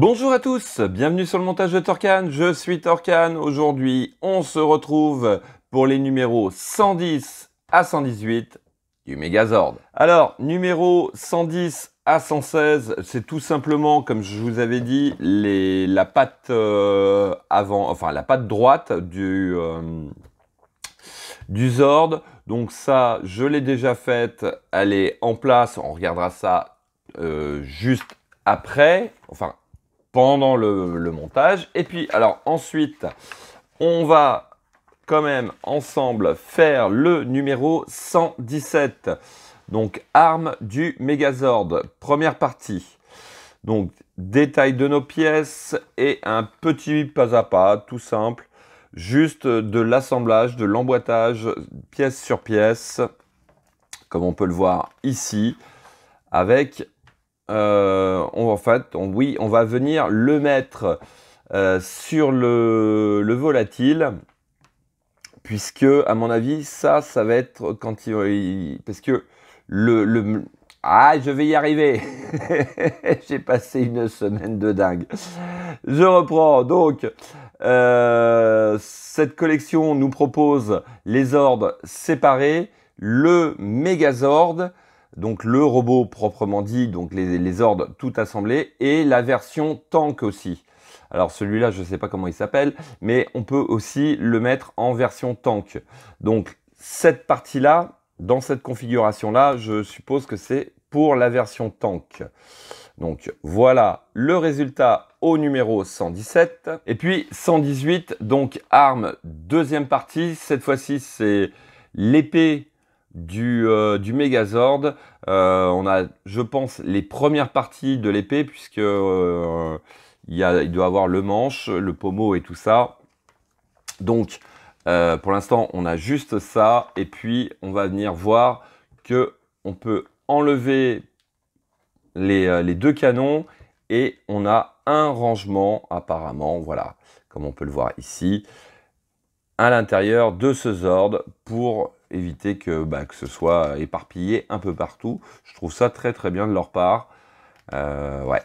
Bonjour à tous, bienvenue sur le montage de Torcan, je suis Torcan. Aujourd'hui, on se retrouve pour les numéros 110 à 118 du Megazord. Alors, numéro 110 à 116, c'est tout simplement, comme je vous avais dit, la patte avant, enfin la patte droite du Zord. Donc ça, je l'ai déjà faite, elle est en place, on regardera ça juste après, enfin pendant le montage. Et puis, alors ensuite, on va quand même ensemble faire le numéro 117. Donc, armes du Megazord, première partie. Donc, détail de nos pièces et un petit pas à pas, tout simple. Juste de l'assemblage, de l'emboîtage, pièce sur pièce, comme on peut le voir ici, avec... on va venir le mettre sur le volatile, puisque à mon avis ça va être quand parce que je vais y arriver. J'ai passé une semaine de dingue. Je reprends donc. Cette collection nous propose les Zords séparés, le Megazord, donc le robot proprement dit, donc les Zords tout assemblés, et la version tank aussi. Alors celui-là, je ne sais pas comment il s'appelle, mais on peut aussi le mettre en version tank. Donc cette partie-là, dans cette configuration-là, je suppose que c'est pour la version tank. Donc voilà le résultat au numéro 117. Et puis 118, donc arme, deuxième partie. Cette fois-ci, c'est l'épée du Megazord. On a, je pense, les premières parties de l'épée, puisque il doit avoir le manche, le pommeau et tout ça. Donc, pour l'instant, on a juste ça. Et puis, on va venir voir que on peut enlever les deux canons et on a un rangement apparemment, voilà, comme on peut le voir ici, à l'intérieur de ce Zord pour éviter que ce soit éparpillé un peu partout. Je trouve ça très très bien de leur part. Ouais.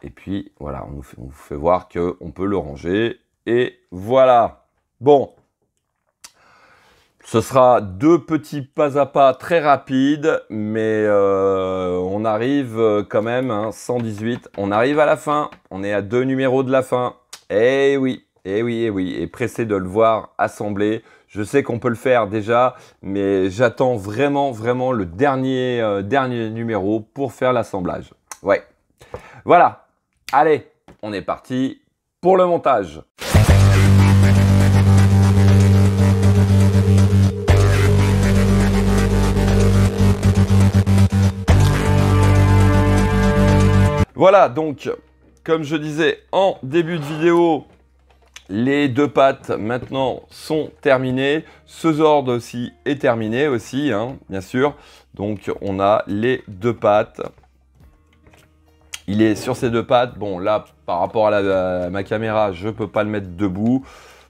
Et puis voilà, on vous fait voir qu'on peut le ranger. Et voilà. Bon. Ce sera deux petits pas à pas très rapides, mais on arrive quand même, hein, 118. On arrive à la fin, on est à 2 numéros de la fin. Eh oui, eh oui, eh oui. Et pressé de le voir assembler. Je sais qu'on peut le faire déjà, mais j'attends vraiment, vraiment le dernier numéro pour faire l'assemblage. Ouais. Voilà. Allez, on est parti pour le montage. Voilà, donc, comme je disais en début de vidéo, les deux pattes maintenant sont terminées. Ce Zord aussi est terminé aussi, hein, bien sûr. Donc, on a les deux pattes. Il est sur ces deux pattes. Bon, là, par rapport à ma caméra, je ne peux pas le mettre debout.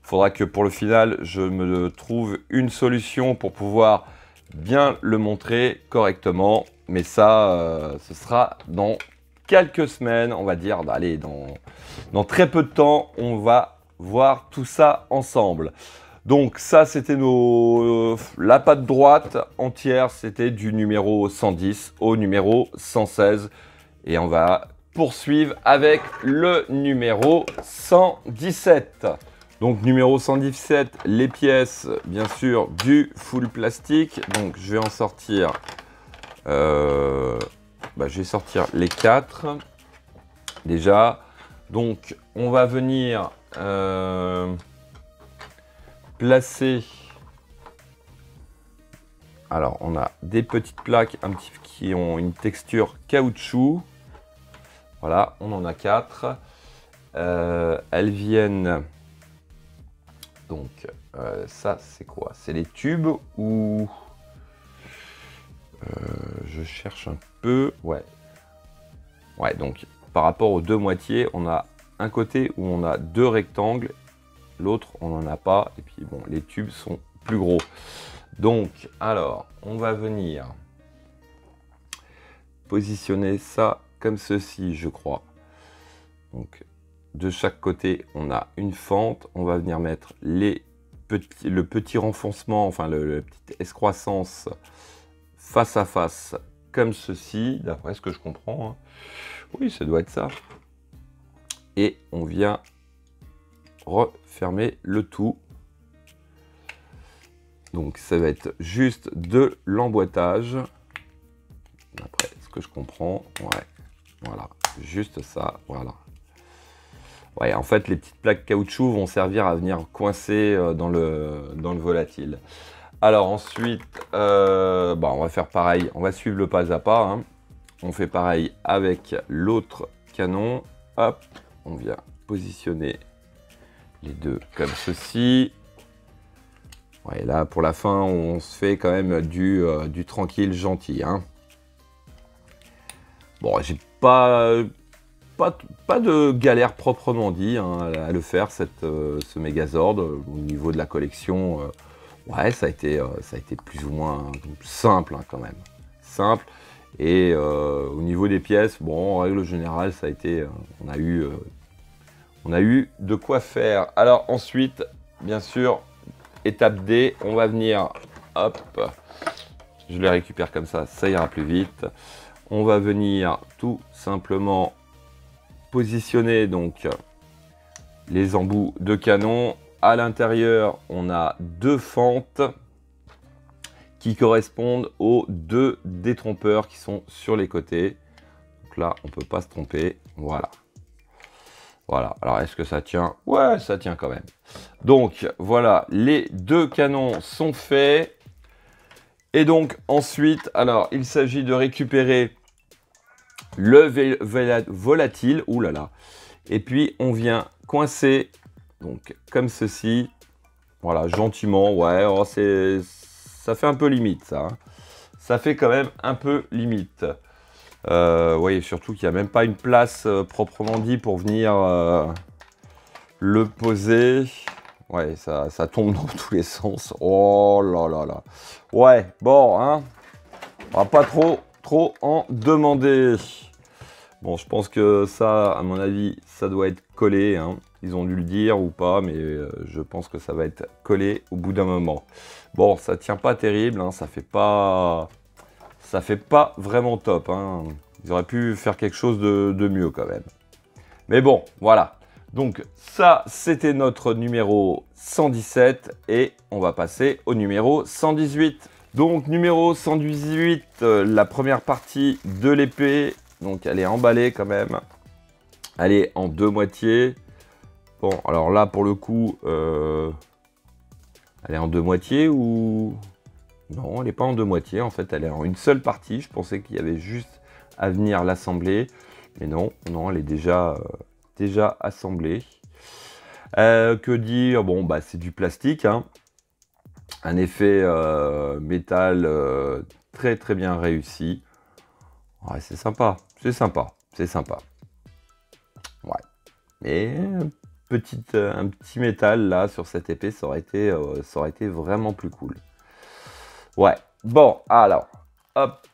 Il faudra que pour le final, je me trouve une solution pour pouvoir bien le montrer correctement. Mais ça, ce sera dans quelques semaines, on va dire, allez, dans très peu de temps, on va voir tout ça ensemble. Donc ça, c'était la patte droite entière, c'était du numéro 110 au numéro 116. Et on va poursuivre avec le numéro 117. Donc numéro 117, les pièces, bien sûr, du full plastique. Donc je vais en sortir... je vais sortir les 4 déjà. Donc on va venir placer. Alors on a des petites plaques qui ont une texture caoutchouc. Voilà, on en a 4. Elles viennent. Donc ça c'est quoi? C'est les tubes ou... je cherche un peu. Ouais. Ouais, donc par rapport aux deux moitiés, on a un côté où on a deux rectangles, l'autre on n'en a pas. Et puis bon, les tubes sont plus gros. Donc, alors, on va venir positionner ça comme ceci, je crois. Donc, de chaque côté, on a une fente. On va venir mettre le petit renfoncement, enfin le petite excroissance face à face, comme ceci, d'après ce que je comprends. Hein. Oui, ça doit être ça. Et on vient refermer le tout. Donc, ça va être juste de l'emboîtage. D'après ce que je comprends. Ouais, voilà. Juste ça, voilà. Ouais, en fait, les petites plaques caoutchouc vont servir à venir coincer dans le volatile. Alors ensuite, on va faire pareil. On va suivre le pas à pas. Hein. On fait pareil avec l'autre canon. Hop, on vient positionner les deux comme ceci. Ouais, là, pour la fin, on se fait quand même du tranquille gentil. Hein. Bon, j'ai pas de galère proprement dit hein, à le faire, ce Megazord. Au niveau de la collection, ouais, ça a été plus ou moins simple hein, quand même. Simple. Et au niveau des pièces, bon, en règle générale, ça a été, on a eu de quoi faire. Alors ensuite, bien sûr, étape D, on va venir, hop, je les récupère comme ça ira plus vite. On va venir tout simplement positionner donc les embouts de canon. À l'intérieur, on a deux fentes qui correspondent aux deux détrompeurs qui sont sur les côtés. Donc là, on ne peut pas se tromper. Voilà. Voilà. Alors, est-ce que ça tient? Ouais, ça tient quand même. Donc, voilà, les deux canons sont faits. Et donc, ensuite, alors, il s'agit de récupérer le volatile. Ouh là là. Et puis, on vient coincer, donc, comme ceci. Voilà, gentiment. Ouais, oh, ça fait un peu limite, ça. Hein. Ça fait quand même un peu limite. Oui, surtout qu'il n'y a même pas une place proprement dit pour venir le poser. Ouais, ça tombe dans tous les sens. Oh là là là. Ouais, bon, hein. On va pas trop en demander. Bon, je pense que ça, à mon avis, ça doit être collé. Hein. Ils ont dû le dire ou pas, mais je pense que ça va être collé au bout d'un moment. Bon, ça tient pas terrible, hein, ça fait pas vraiment top. Hein. Ils auraient pu faire quelque chose de mieux quand même. Mais bon, voilà. Donc ça, c'était notre numéro 117 et on va passer au numéro 118. Donc numéro 118, la première partie de l'épée. Donc elle est emballée quand même. Elle est en deux moitiés. Bon, alors là, pour le coup, elle est en deux moitiés ou... Non, elle n'est pas en deux moitiés. En fait, elle est en une seule partie. Je pensais qu'il y avait juste à venir l'assembler. Mais non, elle est déjà assemblée. Que dire? Bon, bah, c'est du plastique. Hein. Un effet métal très très bien réussi. Ouais, c'est sympa. C'est sympa. Ouais. Et un petit métal là sur cette épée, ça aurait été vraiment plus cool. Ouais, bon, alors, hop,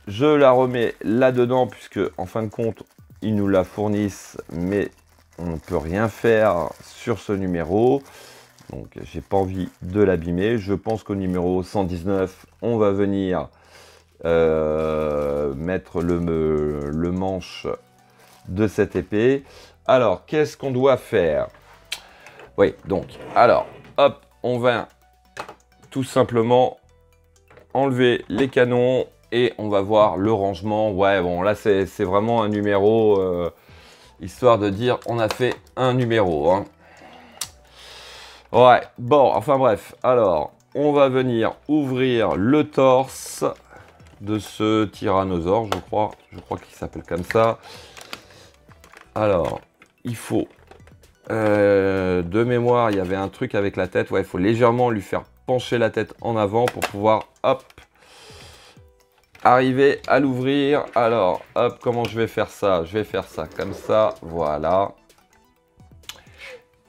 je la remets là-dedans, puisque en fin de compte, ils nous la fournissent, mais on ne peut rien faire sur ce numéro. Donc, j'ai pas envie de l'abîmer. Je pense qu'au numéro 119, on va venir mettre le manche de cette épée. Alors, qu'est-ce qu'on doit faire? Oui, donc, alors, hop, on va tout simplement enlever les canons et on va voir le rangement. Ouais, bon, là, c'est vraiment un numéro, histoire de dire on a fait un numéro. Hein. Ouais, bon, enfin bref. Alors, on va venir ouvrir le torse de ce tyrannosaure, je crois. Je crois qu'il s'appelle comme ça. Alors, il faut... de mémoire, il y avait un truc avec la tête. Ouais, il faut légèrement lui faire pencher la tête en avant pour pouvoir, hop, arriver à l'ouvrir. Alors, hop, comment je vais faire ça? Je vais faire ça comme ça, voilà.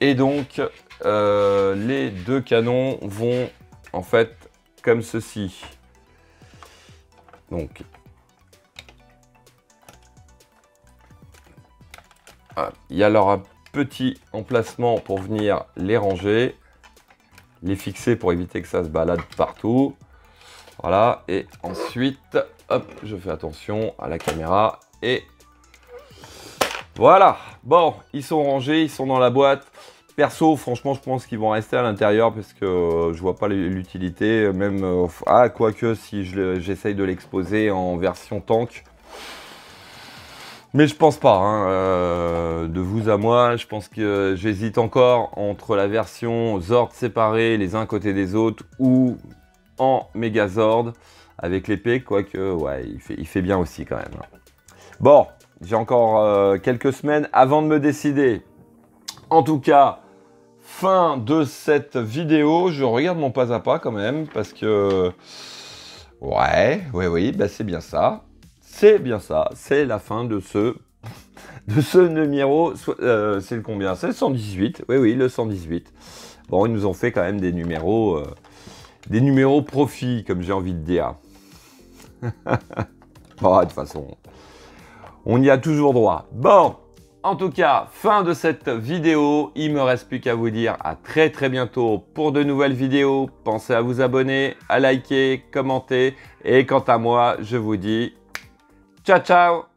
Et donc, les deux canons vont, en fait, comme ceci. Donc, Il y a alors un petit emplacement pour venir les ranger, les fixer pour éviter que ça se balade partout. Voilà, et ensuite, hop, je fais attention à la caméra et voilà. Bon, ils sont rangés, ils sont dans la boîte. Perso, franchement, je pense qu'ils vont rester à l'intérieur parce que je vois pas l'utilité. Même, quoique si j'essaye de l'exposer en version tank. Mais je pense pas, hein, de vous à moi, je pense que j'hésite encore entre la version Zord séparée les uns à côté des autres ou en Megazord avec l'épée, quoique, ouais, il fait bien aussi quand même. Bon, j'ai encore quelques semaines avant de me décider. En tout cas, fin de cette vidéo. Je regarde mon pas à pas quand même parce que, oui, bah c'est bien ça. C'est bien ça, c'est la fin de ce numéro, c'est le combien? C'est le 118, oui, le 118. Bon, ils nous ont fait quand même des numéros profits, comme j'ai envie de dire. Bon, de toute façon, on y a toujours droit. Bon, en tout cas, fin de cette vidéo. Il me reste plus qu'à vous dire à très bientôt pour de nouvelles vidéos. Pensez à vous abonner, à liker, commenter. Et quant à moi, je vous dis ciao, ciao!